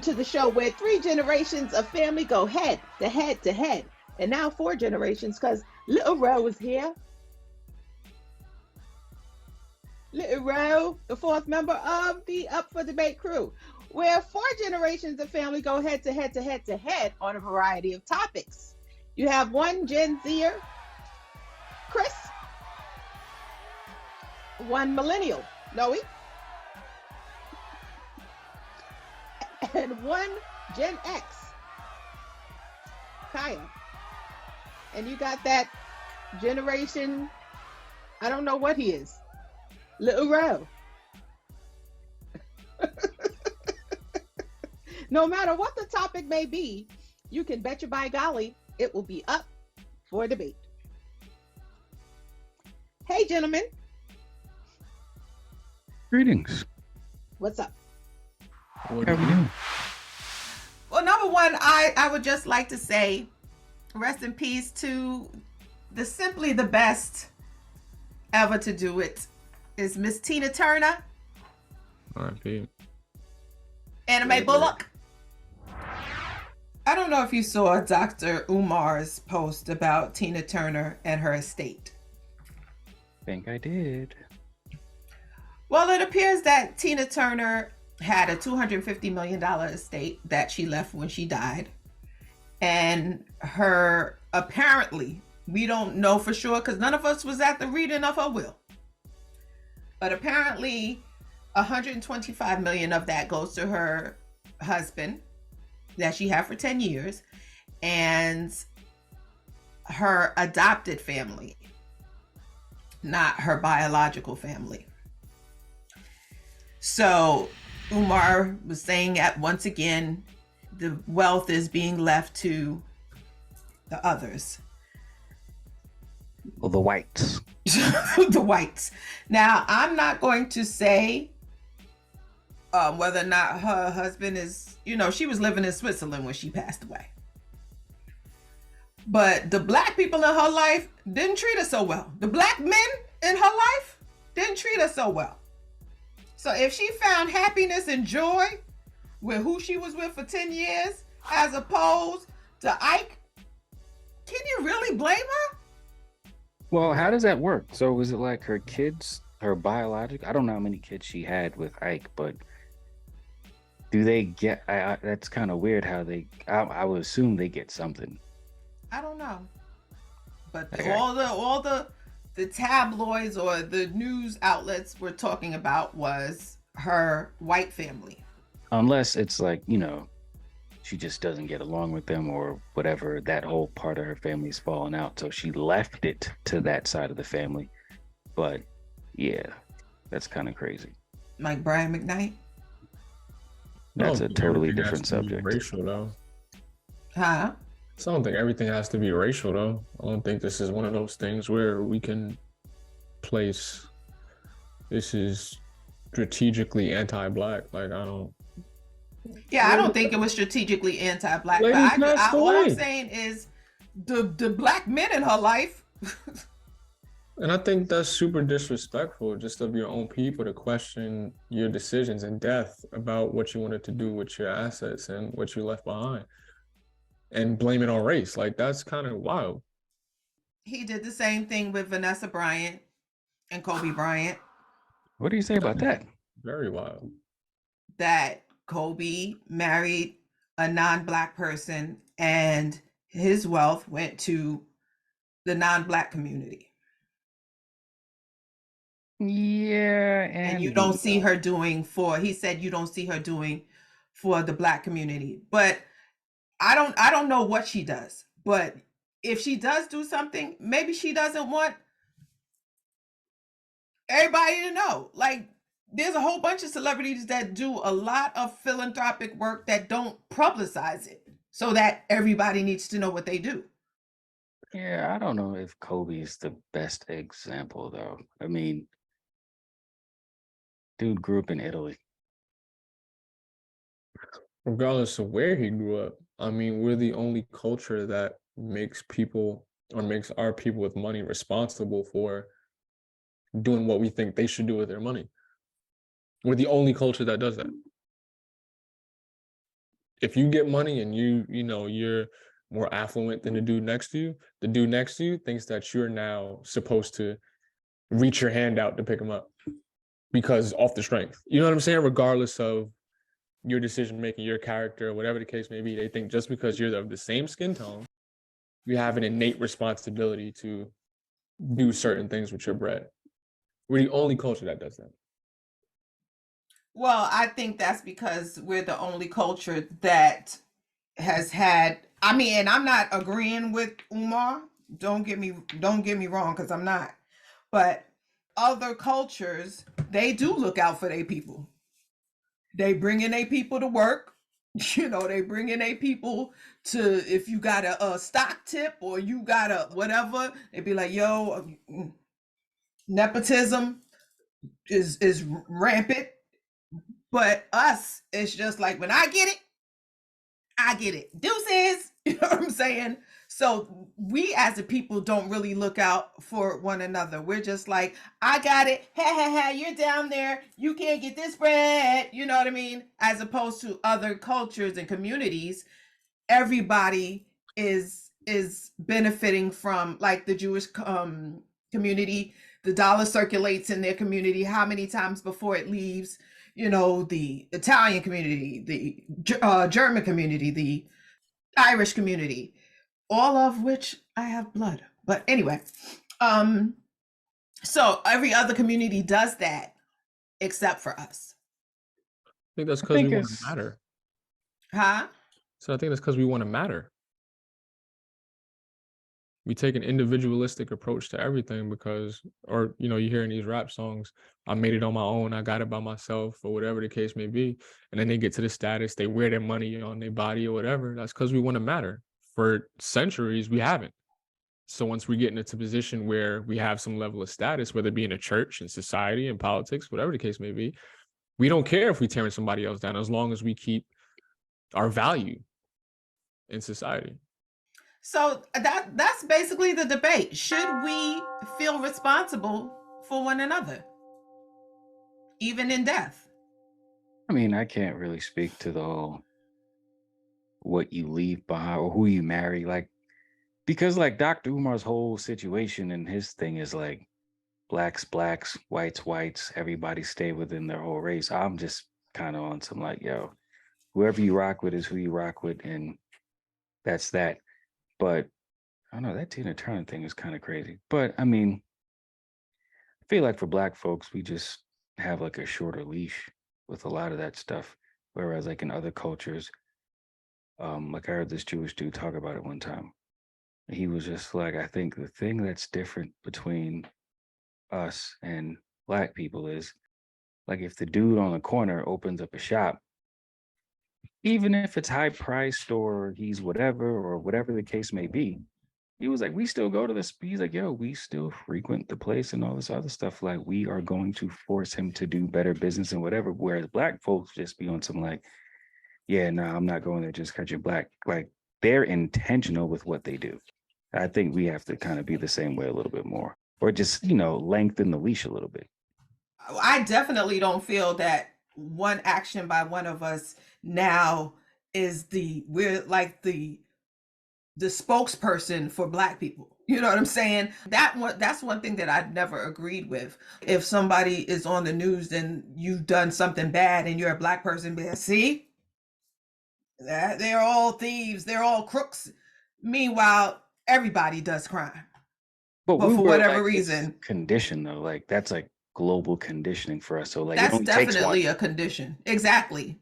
to the show where 3 generations of family go head to head to head. And now 4 generations, because Little Ro was here. Little Ro, the 4th member of the Up for Debate crew, where 4 generations of family go head to head to head to head on a variety of topics. You have one Gen Zer, Chris, one millennial, Noe, and one Gen X, Kaya. And you got that generation, I don't know what he is, Little Ro. No matter what the topic may be, you can bet your by golly it will be up for debate. Hey, gentlemen. Greetings. What's up? What are we doing? Well, number one, I would just like to say rest in peace to simply the best ever to do it is Miss Tina Turner. R.I.P. Anime Bullock. I don't know if you saw Dr. Umar's post about Tina Turner and her estate. I think I did. Well, it appears that Tina Turner had a $250 million estate that she left when she died. And her, apparently, we don't know for sure because none of us was at the reading of her will. But apparently, 125 million of that goes to her husband that she had for 10 years and her adopted family, not her biological family. So Umar was saying that once again, the wealth is being left to the others. Well, the whites. The whites. Now, I'm not going to say whether or not her husband is, she was living in Switzerland when she passed away. But the black people in her life didn't treat her so well. The black men in her life didn't treat her so well. So if she found happiness and joy with who she was with for 10 years, as opposed to Ike, can you really blame her? Well, how does that work? So was it like her kids, her biological? I don't know how many kids she had with Ike, but do they get? That's kind of weird. How they? I would assume they get something. I don't know, but Okay. all the tabloids or the news outlets were talking about was her white family. Unless it's like, she just doesn't get along with them or whatever. That whole part of her family's fallen out, so she left it to that side of the family. But yeah, that's kind of crazy. Like Brian McKnight. That's a totally different It has to be subject. Racial though. Huh? So I don't think everything has to be racial though. I don't think this is one of those things where we can place this is strategically anti-black. Like I don't. Yeah, I don't think it was strategically anti-black. But Ladies not all I'm story. saying is the black men in her life. And I think that's super disrespectful just of your own people to question your decisions in death about what you wanted to do with your assets and what you left behind and blame it on race. Like that's kind of wild. He did the same thing with Vanessa Bryant and Kobe Bryant. What do you say about that? Very wild. That Kobe married a non-black person and his wealth went to the non-black community. Yeah, And you don't see her doing he said you don't see her doing for the black community. But I don't know what she does. But if she does do something, maybe she doesn't want everybody to know. Like there's a whole bunch of celebrities that do a lot of philanthropic work that don't publicize it so that everybody needs to know what they do. Yeah, I don't know if Kobe is the best example though. I mean, dude grew up in Italy. Regardless of where he grew up, I mean, we're the only culture that makes people or makes our people with money responsible for doing what we think they should do with their money. We're the only culture that does that. if you get money and you're more affluent than the dude next to you, the dude next to you thinks that you're now supposed to reach your hand out to pick him up because off the strength. You know what I'm saying? Regardless of your decision making, your character, whatever the case may be, they think just because you're of the same skin tone, you have an innate responsibility to do certain things with your bread. We're the only culture that does that. Well, I think that's because we're the only culture that has had, I mean, and I'm not agreeing with Umar. Don't get me wrong, because I'm not. But other cultures, they do look out for their people. They bring in their people to work. They bring in their people to, if you got a stock tip or you got a whatever, they'd be like, yo, nepotism is rampant. But us, it's just like, when I get it. Deuces. You know what I'm saying? So we as a people don't really look out for one another. We're just like, I got it. Ha ha ha, you're down there. You can't get this bread. You know what I mean? As opposed to other cultures and communities, everybody is benefiting from, like the Jewish community. The dollar circulates in their community how many times before it leaves? The Italian community, the German community, the Irish community, all of which I have blood. But anyway, so every other community does that except for us. I think that's because we want to matter. Huh? So I think that's because we want to matter. We take an individualistic approach to everything because, or, you hear in these rap songs, I made it on my own, I got it by myself, or whatever the case may be. And then they get to the status, they wear their money on their body or whatever. That's because we want to matter. For centuries, we haven't. So once we get into a position where we have some level of status, whether it be in a church, in society, in politics, whatever the case may be, we don't care if we tearing somebody else down as long as we keep our value in society. So that's basically the debate. Should we feel responsible for one another, even in death? I mean, I can't really speak to the whole what you leave behind or who you marry, because Dr. Umar's whole situation and his thing is like blacks, whites, everybody stay within their whole race. I'm just kind of on some yo, whoever you rock with is who you rock with, and that's that. But I don't know, that Tina Turner thing is kind of crazy. But I mean, I feel like for black folks, we just have a shorter leash with a lot of that stuff. Whereas in other cultures, I heard this Jewish dude talk about it one time. He was just I think the thing that's different between us and black people is if the dude on the corner opens up a shop, even if it's high priced or he's whatever the case may be, he was we still go to this. He's yo, we still frequent the place and all this other stuff. We are going to force him to do better business and whatever. Whereas black folks just be on some yeah, no, I'm not going there just because you're black. They're intentional with what they do. I think we have to kind of be the same way a little bit more, or just, lengthen the leash a little bit. I definitely don't feel that one action by one of us now is we're the spokesperson for black people. You know what I'm saying? That's one thing that I've never agreed with. If somebody is on the news and you've done something bad and you're a black person, see, they're all thieves, they're all crooks. Meanwhile, everybody does crime. But for whatever reason, condition though, that's global conditioning for us. So that's definitely a condition. Exactly.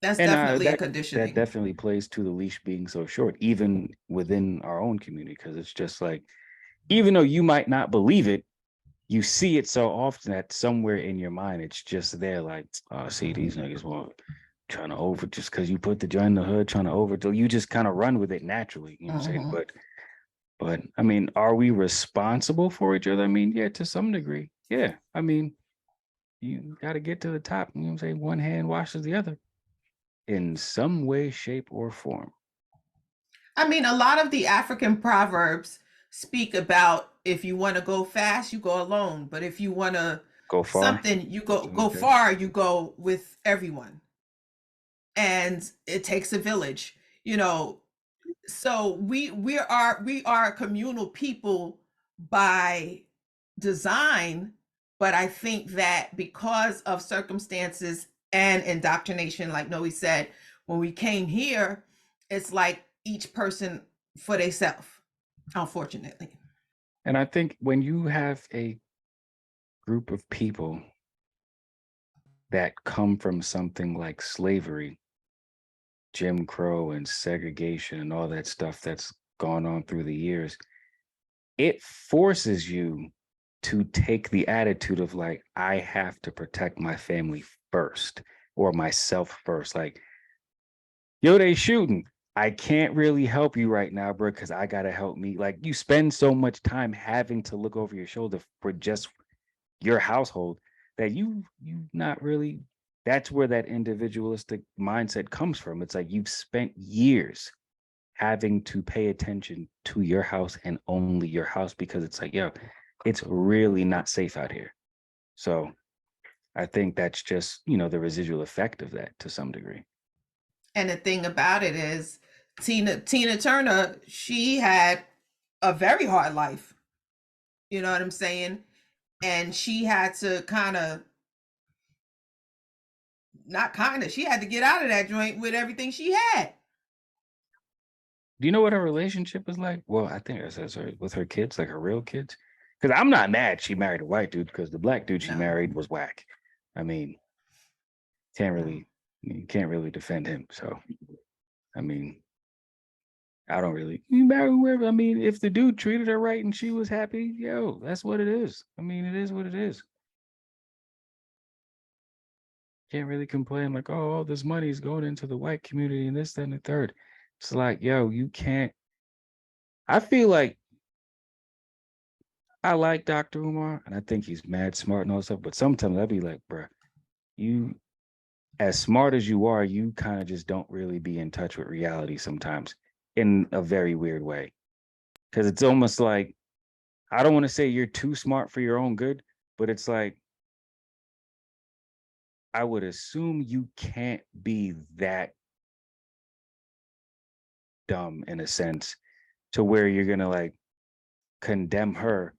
That's definitely a conditioning. That definitely plays to the leash being so short, even within our own community, because it's just even though you might not believe it, you see it so often that somewhere in your mind it's just there. Oh, see, these niggas trying to over just because you put the joint in the hood, trying to overdo. You just kind of run with it naturally. You know what I'm saying? But I mean, are we responsible for each other? I mean, yeah, to some degree. Yeah. I mean, you got to get to the top. You know what I'm saying? One hand washes the other in some way, shape, or form. I mean, a lot of the African proverbs speak about if you want to go fast, you go alone. But if you want to go far, something, you go far, you go with everyone. and it takes a village, you know. So we are communal people by design, but I think that because of circumstances and indoctrination, like Noe said, when we came here, it's like each person for themselves, unfortunately. And I think when you have a group of people that come from something like slavery, Jim Crow and segregation and all that stuff that's gone on through the years, it forces you to take the attitude of like, I have to protect my family first or myself first. Like, yo, they shooting. I can't really help you right now, bro, because I gotta help me. Like, you spend so much time having to look over your shoulder for just your household that you not really, that's where that individualistic mindset comes from. It's like you've spent years having to pay attention to your house and only your house, because it's like, yo, it's really not safe out here. So I think that's just, the residual effect of that to some degree. And the thing about it is, Tina Turner, she had a very hard life. You know what I'm saying? And she had to she had to get out of that joint with everything she had. Do you know what her relationship is like? Well, I think it's with her kids, like her real kids. Because I'm not mad she married a white dude, because the black dude she married was whack. I mean, you can't really defend him. So, I mean, I don't really, you marry whoever. I mean, if the dude treated her right and she was happy, yo, that's what it is. I mean, it is what it is. Can't really complain like, oh, all this money is going into the white community and this, that, and the third. It's like, yo, you can't. I feel like I like Dr. Umar and I think he's mad smart and all that stuff, but sometimes I'd be like, bruh, you, as smart as you are, you kind of just don't really be in touch with reality sometimes in a very weird way. Because it's almost like, I don't want to say you're too smart for your own good, but it's like, I would assume you can't be that dumb in a sense to where you're going to like condemn her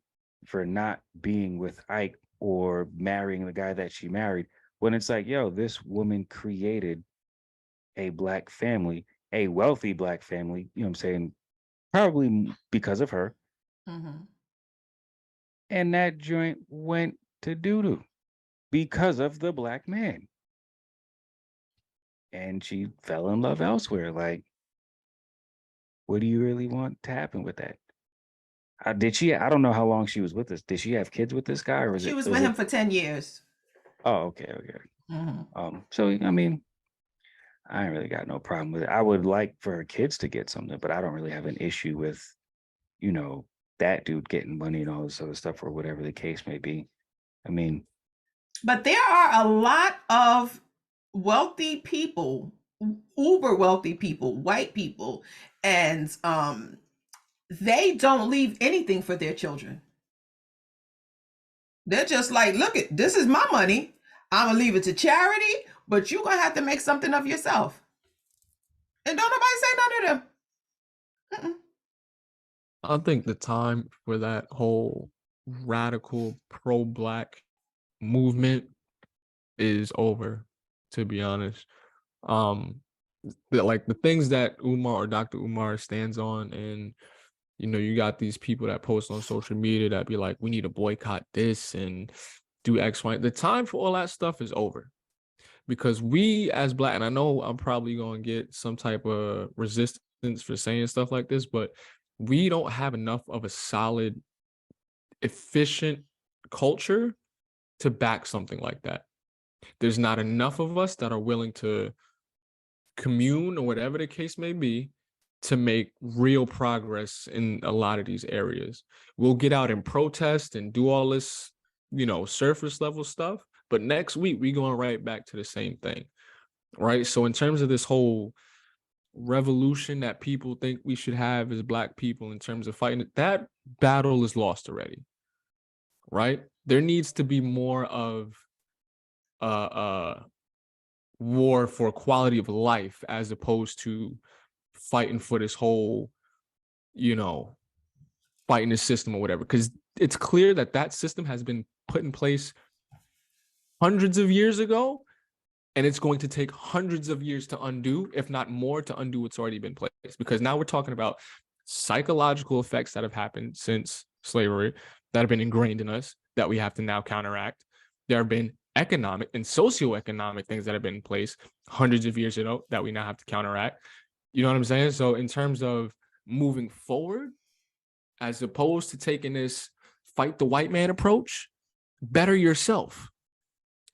for not being with Ike or marrying the guy that she married, when it's like, yo, this woman created a black family, a wealthy black family, you know what I'm saying? Probably because of her. Mm-hmm. And that joint went to doo-doo because of the black man. And she fell in love elsewhere. Like, what do you really want to happen with that? Did she? I don't know how long she was with us. Did she have kids with this guy, or was She it? was with him for 10 years. Oh, okay, okay. Mm-hmm. So I mean, I ain't really got no problem with it. I would like for her kids to get something, but I don't really have an issue with, that dude getting money and all this other stuff or whatever the case may be. I mean, but there are a lot of wealthy people, uber wealthy people, white people, and they don't leave anything for their children. They're just like, look, this is my money. I'm gonna leave it to charity, but you're gonna have to make something of yourself. And don't nobody say none of them. Mm-mm. I think the time for that whole radical pro-black movement is over, to be honest. Like the things that Umar or Dr. Umar stands on, and you got these people that post on social media that be like, we need to boycott this and do X, Y. The time for all that stuff is over, because we as black, and I know I'm probably going to get some type of resistance for saying stuff like this, but we don't have enough of a solid, efficient culture to back something like that. There's not enough of us that are willing to commune, or whatever the case may be, to make real progress in a lot of these areas. We'll get out and protest and do all this, surface level stuff, but next week we're going right back to the same thing, right? So in terms of this whole revolution that people think we should have as black people in terms of fighting, that battle is lost already, right? There needs to be more of war for quality of life as opposed to fighting for this whole, fighting the system or whatever. Because it's clear that that system has been put in place hundreds of years ago, and it's going to take hundreds of years to undo, if not more, to undo what's already been placed. Because now we're talking about psychological effects that have happened since slavery that have been ingrained in us that we have to now counteract. There have been economic and socioeconomic things that have been in place hundreds of years ago that we now have to counteract. You know what I'm saying? So in terms of moving forward, as opposed to taking this fight the white man approach, better yourself.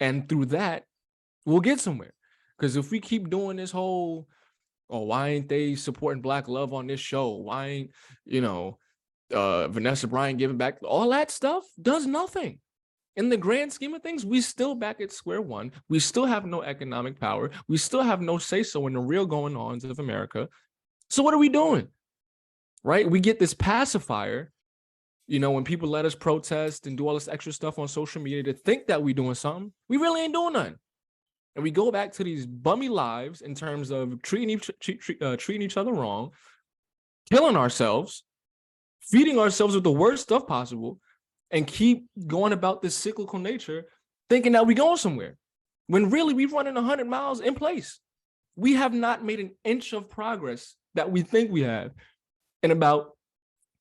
And through that, we'll get somewhere. Because if we keep doing this whole, oh, why ain't they supporting Black love on this show? Why ain't, Vanessa Bryant giving back? All that stuff does nothing. In the grand scheme of things, we still back at square one. We still have no economic power. We still have no say-so in the real going-ons of America. So what are we doing? Right? We get this pacifier, when people let us protest and do all this extra stuff on social media to think that we're doing something. We really ain't doing nothing. And we go back to these bummy lives in terms of treating each other wrong, killing ourselves, feeding ourselves with the worst stuff possible, and keep going about this cyclical nature, thinking that we're going somewhere, when really we're running 100 miles in place. We have not made an inch of progress that we think we have in about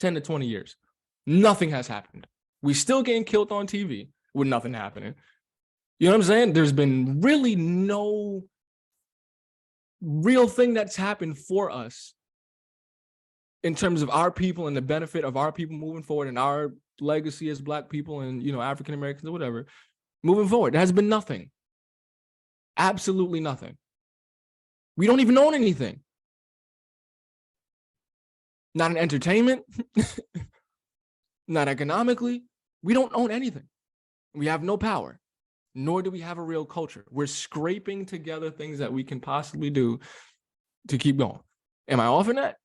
10 to 20 years. Nothing has happened. We're still getting killed on TV with nothing happening. You know what I'm saying? There's been really no real thing that's happened for us in terms of our people and the benefit of our people moving forward and our legacy as Black people and, African Americans or whatever, moving forward. There has been nothing. Absolutely nothing. We don't even own anything. Not in entertainment, not economically. We don't own anything. We have no power, nor do we have a real culture. We're scraping together things that we can possibly do to keep going. Am I off in that?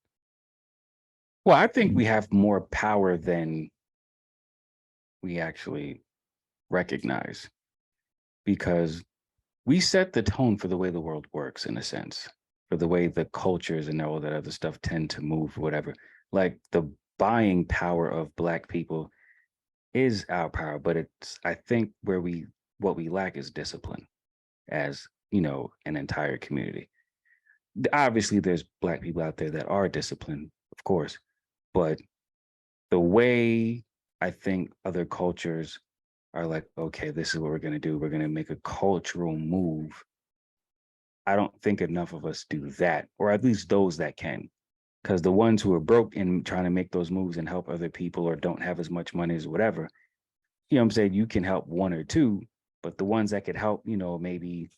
Well, I think we have more power than we actually recognize, because we set the tone for the way the world works, in a sense, for the way the cultures and all that other stuff tend to move, whatever. Like the buying power of Black people is our power, but it's, I think, what we lack is discipline as, an entire community. Obviously, there's Black people out there that are disciplined, of course, but the way I think other cultures are like, okay, this is what we're going to do. We're going to make a cultural move. I don't think enough of us do that, or at least those that can. Because the ones who are broke and trying to make those moves and help other people or don't have as much money as whatever, I'm saying, you can help one or two, but the ones that could help, maybe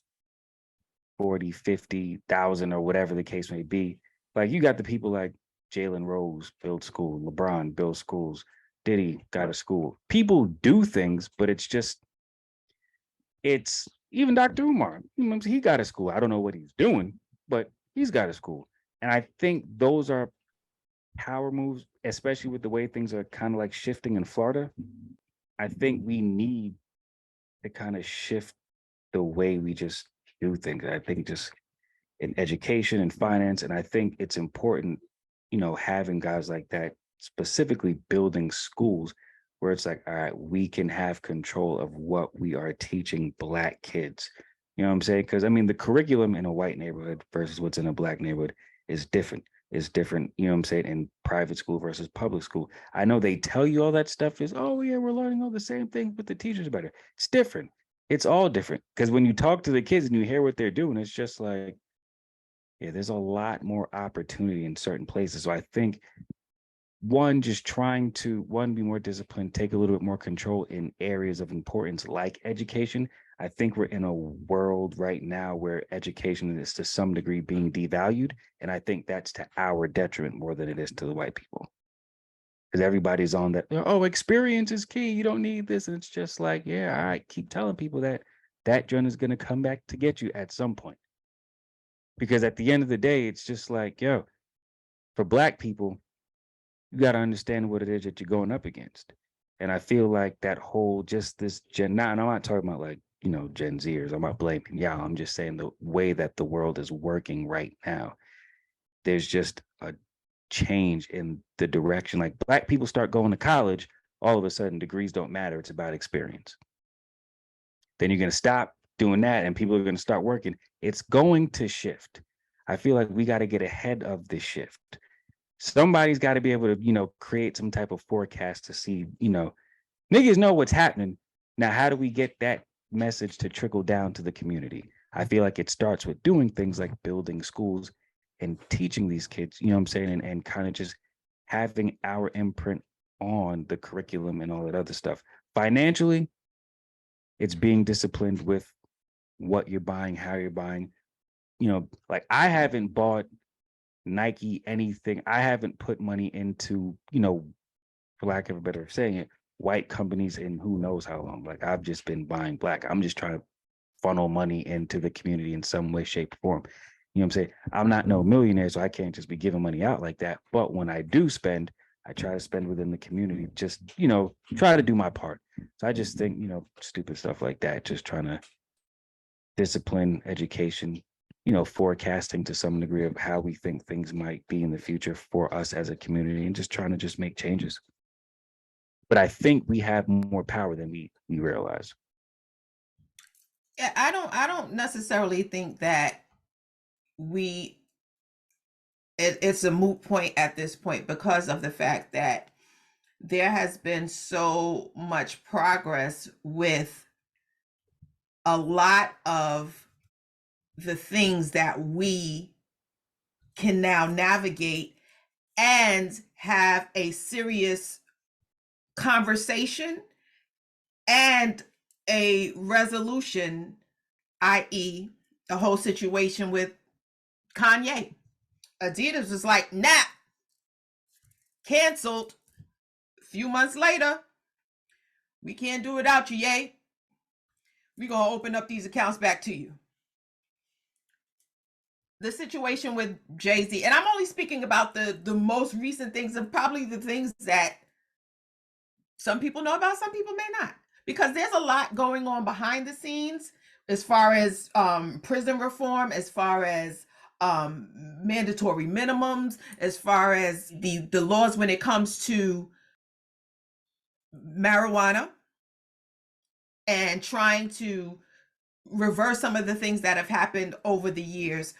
40, 50,000 or whatever the case may be. Like, you got the people like Jalen Rose build school, LeBron build schools, Diddy got a school. People do things, but it's even Dr. Umar, he got a school. I don't know what he's doing, but he's got a school. And I think those are power moves, especially with the way things are kind of like shifting in Florida. I think we need to kind of shift the way we just do things. I think just in education and finance, and I think it's important, having guys like that, specifically building schools where it's like, all right, we can have control of what we are teaching Black kids. You know what I'm saying? Because the curriculum in a white neighborhood versus what's in a Black neighborhood is different. It's different, you know what I'm saying, in private school versus public school. I know they tell you all that stuff is, oh yeah, we're learning all the same thing, but the teachers are better. It's different. It's all different. Because when you talk to the kids and you hear what they're doing, it's just like, yeah, there's a lot more opportunity in certain places. So I think just trying to be more disciplined, take a little bit more control in areas of importance like education. I think we're in a world right now where education is to some degree being devalued. And I think that's to our detriment more than it is to the white people. Because everybody's on that, oh, experience is key. You don't need this. And it's just like, yeah, all right, keep telling people that joint is going to come back to get you at some point. Because at the end of the day, it's just like, for Black people, you got to understand what it is that you're going up against. And I feel like that whole, just this and I'm not talking about like Gen Zers. I'm not blaming y'all. I'm just saying the way that the world is working right now, there's just a change in the direction. Like Black people start going to college, all of a sudden degrees don't matter. It's about experience. Then you're going to stop doing that and people are going to start working. It's going to shift. I feel like we got to get ahead of this shift. Somebody's got to be able to, create some type of forecast to see, niggas know what's happening. Now, how do we get that message to trickle down to the community? I feel like it starts with doing things like building schools and teaching these kids, you know what I'm saying? And kind of just having our imprint on the curriculum and all that other stuff. Financially, it's being disciplined with what you're buying, how you're buying. Like I haven't bought Nike anything. I haven't put money into, for lack of a better saying it, white companies in who knows how long. Like I've just been buying Black. I'm just trying to funnel money into the community in some way, shape, or form. You know what I'm saying? I'm not no millionaire, so I can't just be giving money out like that. But when I do spend, I try to spend within the community, just, try to do my part. So I just think, stupid stuff like that, just trying to discipline, education, forecasting to some degree of how we think things might be in the future for us as a community and just trying to just make changes. But I think we have more power than we realize. Yeah, I don't necessarily think that it's a moot point at this point because of the fact that there has been so much progress with a lot of the things that we can now navigate and have a serious conversation and a resolution, i.e., the whole situation with Kanye. Adidas was like, nah, canceled. A few months later, we can't do without you, yay. We're going to open up these accounts back to you. The situation with Jay-Z, and I'm only speaking about the most recent things and probably the things that some people know about, some people may not, because there's a lot going on behind the scenes as far as prison reform, as far as mandatory minimums, as far as the laws when it comes to marijuana, and trying to reverse some of the things that have happened over the years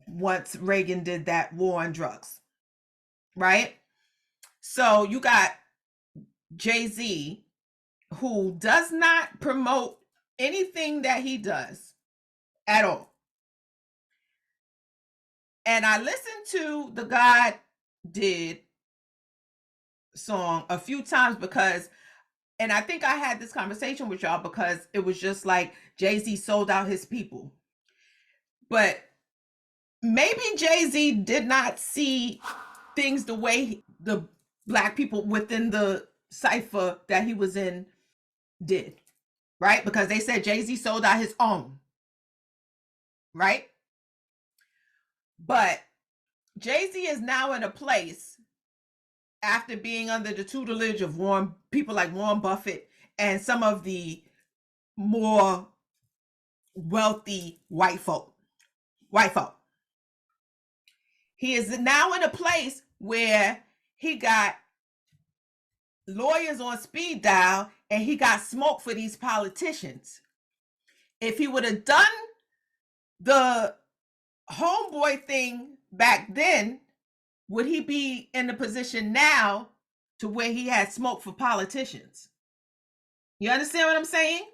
once Reagan did that war on drugs, right? So you got Jay-Z, who does not promote anything that he does at all. And I listened to the God Did song a few times because, and I think I had this conversation with y'all because it was just like Jay-Z sold out his people. But maybe Jay-Z did not see things the way the Black people within the cipher that he was in did, right? Because they said Jay-Z sold out his own, right? But Jay-Z is now in a place after being under the tutelage of people like Warren Buffett and some of the more wealthy white folk. He is now in a place where he got lawyers on speed dial and he got smoke for these politicians. If he would have done the homeboy thing back then, would he be in the position now to where he had smoke for politicians? You understand what I'm saying?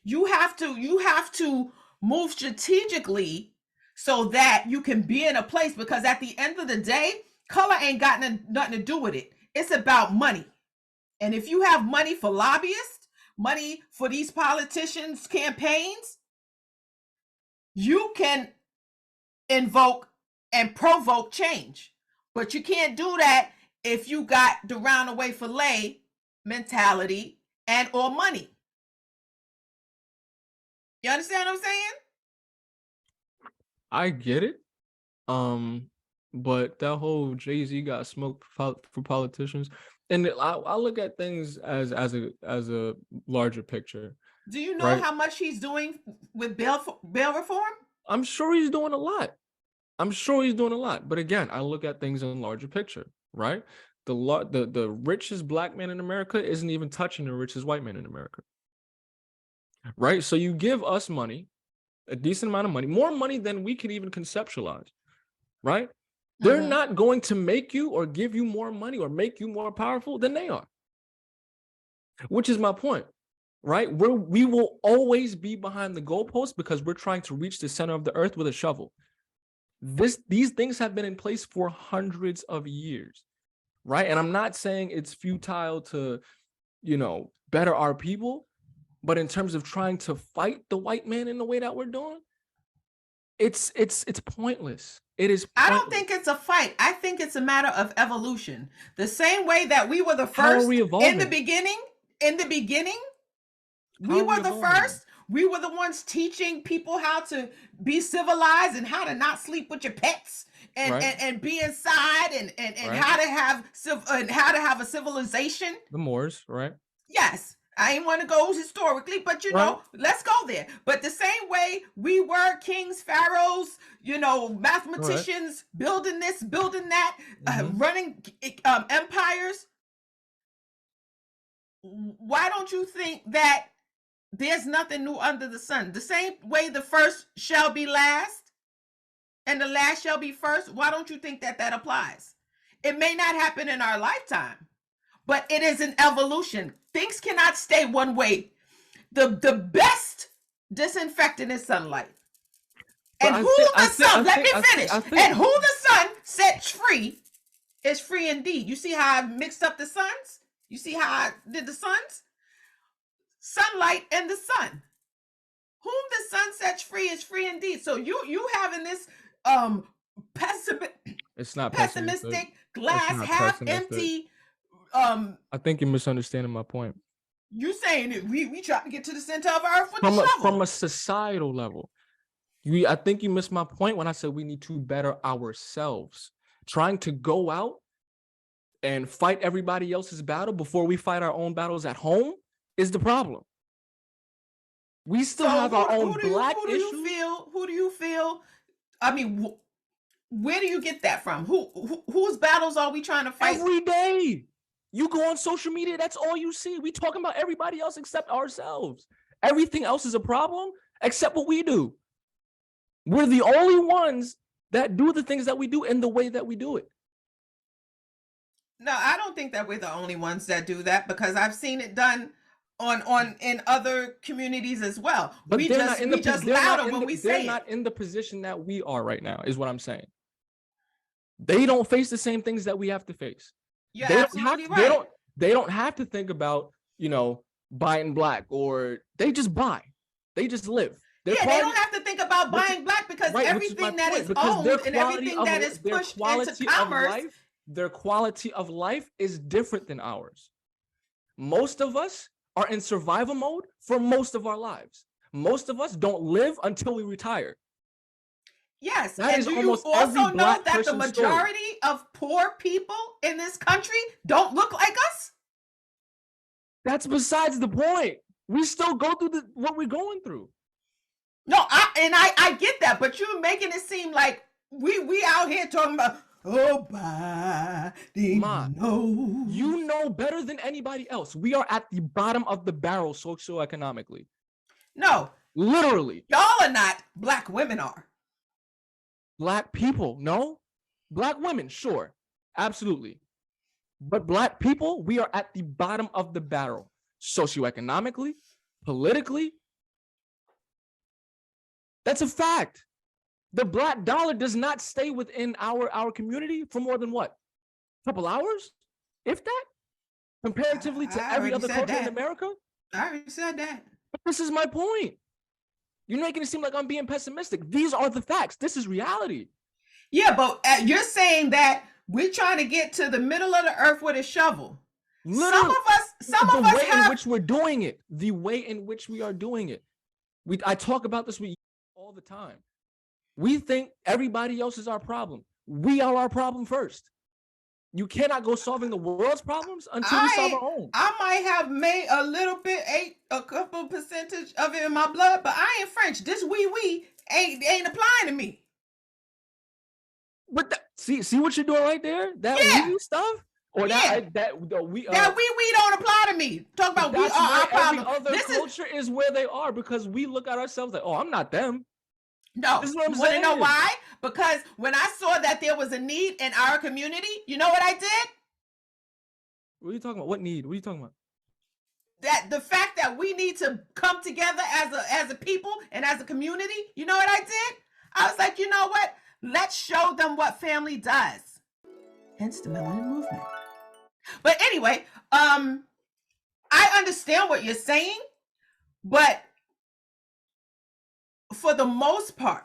You have to move strategically so that you can be in a place, because at the end of the day, color ain't got nothing to do with it. It's about money. And if you have money for lobbyists, money for these politicians' campaigns, you can invoke and provoke change. But you can't do that if you got the roundaway fillet mentality and or money. You understand what I'm saying? I get it. But that whole Jay-Z got smoked for politicians, and I look at things as a larger picture. Do you know right? how much he's doing with bail reform? I'm sure he's doing a lot. I'm sure he's doing a lot. But again, I look at things in a larger picture, right? The richest black man in America isn't even touching the richest white man in America, right? So you give us money, a decent amount of money, more money than we can even conceptualize, right? They're not going to make you or give you more money or make you more powerful than they are, which is my point, right? We will always be behind the goalpost because we're trying to reach the center of the earth with a shovel. These things have been in place for hundreds of years, right? And I'm not saying it's futile to, better our people, but in terms of trying to fight the white man in the way that we're doing, it's pointless. It is pointless. I don't think it's a fight. I think it's a matter of evolution. The same way that we were the first in the beginning, we were the first. We were the ones teaching people how to be civilized and how to not sleep with your pets and be inside and how to have a civilization. The Moors, right? Yes. I ain't want to go historically, but let's go there. But the same way we were kings, pharaohs, mathematicians, building this, building that, running empires. Why don't you think that there's nothing new under the sun? The same way the first shall be last and the last shall be first. Why don't you think that applies? It may not happen in our lifetime, but it is an evolution. Things cannot stay one way. The best disinfectant is sunlight. And who the sun sets free is free indeed. You see how I mixed up the suns? You see how I did the suns? Sunlight and the sun. Whom the sun sets free is free indeed. So you having this it's not pessimistic glass half empty. I think you're misunderstanding my point. You saying that we try to get to the center of Earth with the shovel. From a societal level. I think you missed my point when I said we need to better ourselves. Trying to go out and fight everybody else's battle before we fight our own battles at home is the problem. We still have our own black issues. Who do you feel? I mean, where do you get that from? Whose battles are we trying to fight? Every day. You go on social media, that's all you see. We talking about everybody else except ourselves. Everything else is a problem except what we do. We're the only ones that do the things that we do in the way that we do it. No, I don't think that we're the only ones that do that, because I've seen it done in other communities as well. But we just louder when we say it. They're not in the position that we are right now, is what I'm saying. They don't face the same things that we have to face. You're absolutely right. They don't have to think about, buying black, or they just buy. They just live. They don't have to think about buying black, because everything that is owned and everything that is pushed into commerce. Their quality of life is different than ours. Most of us are in survival mode for most of our lives. Most of us don't live until we retire. Yes, and do you also know that the majority of poor people in this country don't look like us? That's besides the point. We still go through what we're going through. No, I get that, but you're making it seem like we out here talking about no. You know better than anybody else. We are at the bottom of the barrel socioeconomically. No. Literally. Y'all are not. Black women are. Black people, no. Black women, sure. Absolutely. But black people, we are at the bottom of the barrel. Socioeconomically, politically. That's a fact. The black dollar does not stay within our community for more than what? A couple hours? If that? Comparatively to every other culture in America? I already said that. But this is my point. You're making it seem like I'm being pessimistic. These are the facts. This is reality. Yeah, but you're saying that we're trying to get to the middle of the earth with a shovel. Literally, some of us have... The way in which we're doing it. The way in which we are doing it. I talk about this with you all the time. We think everybody else is our problem. We are our problem first. You cannot go solving the world's problems until we solve our own. I might have made a little bit, a couple percentage of it in my blood, but I ain't French. This wee ain't applying to me. But see what you're doing right there? That wee stuff? Or that wee don't apply to me. Talk about we are our problem. Every other culture is where they are, because we look at ourselves like, oh, I'm not them. No, this is what I'm you want to saying. know why? Because when I saw that there was a need in our community, you know what I did? What are you talking about? What need? What are you talking about? That the fact that we need to come together as a people and as a community. You know what I did? I was like, you know what? Let's show them what family does. Hence the Melanin movement. But anyway, I understand what you're saying, but for the most part,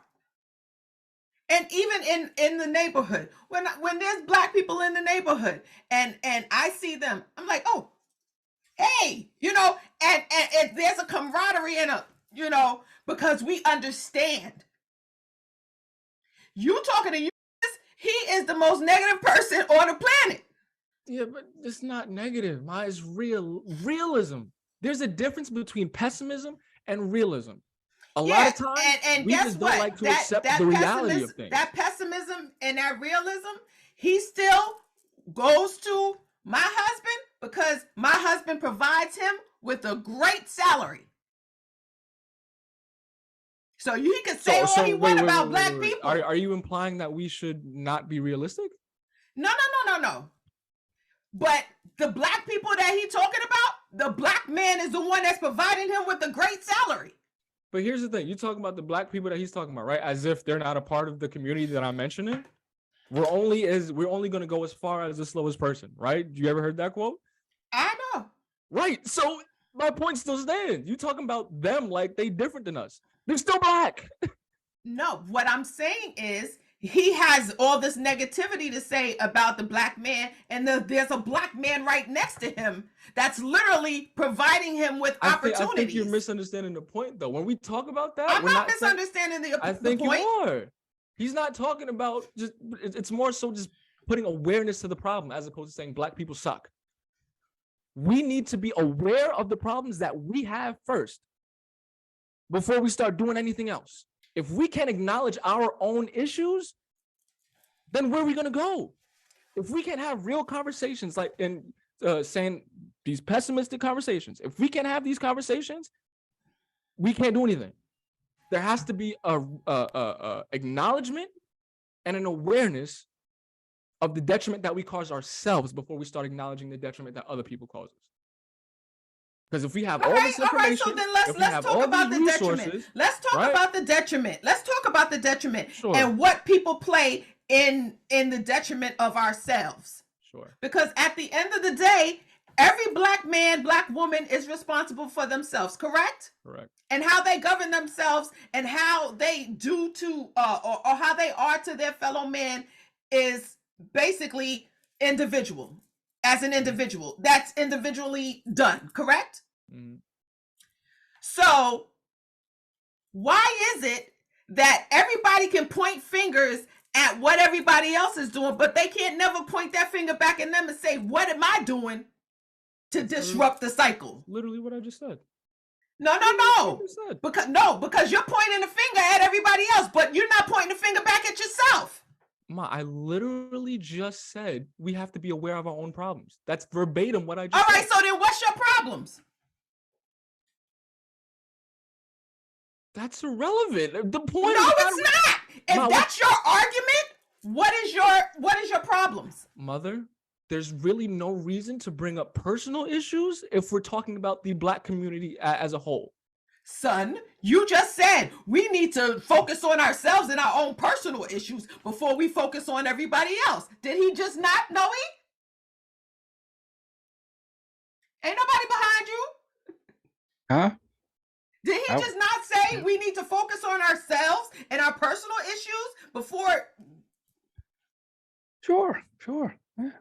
and even in the neighborhood, when there's Black people in the neighborhood and I see them, I'm like, oh, hey, and there's a camaraderie in because we understand. You talking to you, he is the most negative person on the planet. Yeah, but it's not negative. It's realism. There's a difference between pessimism and realism. A lot of times, and we guess just what? don't like to accept the reality of things. That pessimism and that realism, he still goes to my husband because my husband provides him with a great salary. So he can say all he wants about Black people. Are you implying that we should not be realistic? No. But the Black people that he's talking about, the Black man is the one that's providing him with a great salary. But here's the thing. You're talking about the Black people that he's talking about, right? As if they're not a part of the community that I'm mentioning. We're only going to go as far as the slowest person, right? You ever heard that quote? I know. Right. So my point still stands. You talking about them like they different than us. They're still Black. No, what I'm saying is he has all this negativity to say about the Black man, and there's a Black man right next to him that's literally providing him with opportunities. I think you're misunderstanding the point, though. When we talk about that, I'm not misunderstanding the point. I think you are. He's not talking about just. It's more so just putting awareness to the problem as opposed to saying Black people suck. We need to be aware of the problems that we have first before we start doing anything else. If we can't acknowledge our own issues, then where are we going to go? If we can't have real conversations, like saying these pessimistic conversations, if we can't have these conversations, we can't do anything. There has to be a acknowledgement and an awareness of the detriment that we cause ourselves before we start acknowledging the detriment that other people cause us. Because if we have all this information, so then let's talk about the detriment. Let's talk about the detriment. Let's talk about the detriment and what people play in the detriment of ourselves. Sure. Because at the end of the day, every Black man, Black woman is responsible for themselves, correct? Correct. And how they govern themselves and how they do to or how they are to their fellow man is basically individual. As an individual, that's individually done, correct? Mm-hmm. So why is it that everybody can point fingers at what everybody else is doing, but they can't never point that finger back at them and say, what am I doing to disrupt the cycle? Literally what I just said. No. Because you're pointing the finger at everybody else, but you're not pointing the finger back at yourself. Ma, I literally just said we have to be aware of our own problems. That's verbatim what I just said. All right, said. so then what's your problems? That's irrelevant. The point No, it's not. If that's your argument, what is your problems? Mother, there's really no reason to bring up personal issues if we're talking about the Black community as a whole. Son, you just said we need to focus on ourselves and our own personal issues before we focus on everybody else. Did he just not know it? Ain't nobody behind you? Huh? Did he just not say we need to focus on ourselves and our personal issues before? Sure. Yeah.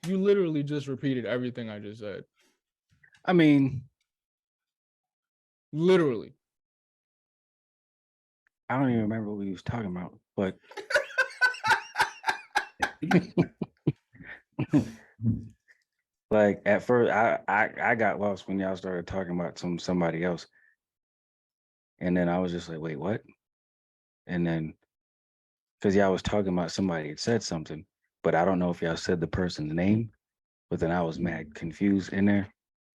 You literally just repeated everything I just said. I mean, literally. I don't even remember what we was talking about, but Like at first, I got lost when y'all started talking about somebody else, and then I was just like, wait, what? And then because y'all was talking about somebody had said something, but I don't know if y'all said the person's name. But then I was mad confused in there. I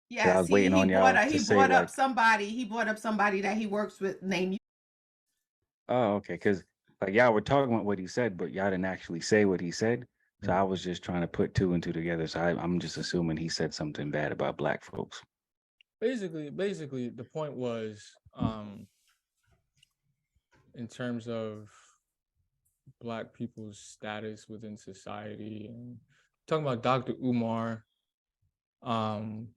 Yes, was waiting on y'all to say brought like, up somebody. He brought up somebody that he works with named. oh, okay, because like y'all were talking about what he said, but y'all didn't actually say what he said. So I was just trying to put two and two together. So I'm just assuming he said something bad about black folks. Basically, the point was, in terms of black people's status within society, and talking about Dr. Umar, and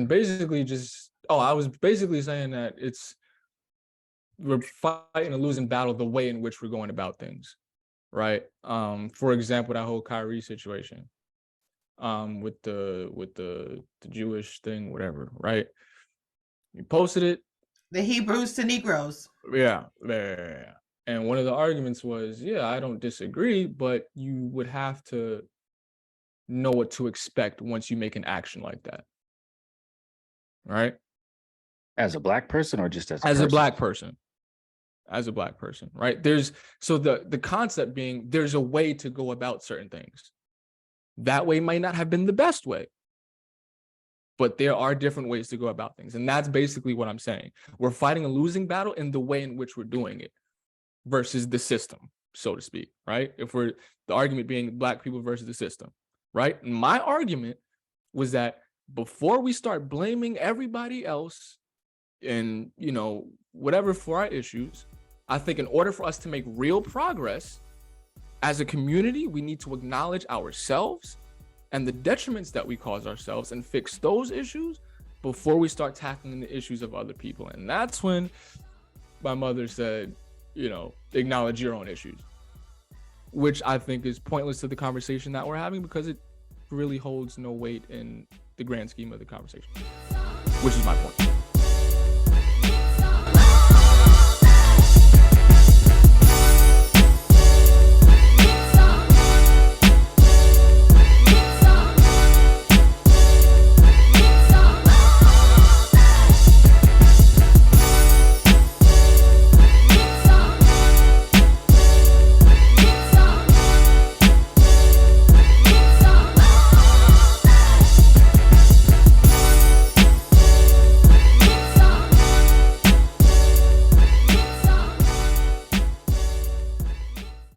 basically just, I was basically saying that we're fighting a losing battle the way in which we're going about things, right? For example, that whole Kyrie situation, with the Jewish thing, whatever, right? You posted it. The Hebrews to Negroes. Yeah. And one of the arguments was, I don't disagree, but you would have to know what to expect once you make an action like that, right? As a black person or just as a black person? As a black person, right? So the concept being there's a way to go about certain things. That way might not have been the best way, but there are different ways to go about things. And that's basically what I'm saying. We're fighting a losing battle in the way in which we're doing it versus the system, so to speak, right? The argument being black people versus the system, right? And my argument was that before we start blaming everybody else and, whatever for our issues, I think in order for us to make real progress as a community, we need to acknowledge ourselves and the detriments that we cause ourselves and fix those issues before we start tackling the issues of other people. And that's when my mother said, acknowledge your own issues, which I think is pointless to the conversation that we're having because it really holds no weight in the grand scheme of the conversation, which is my point.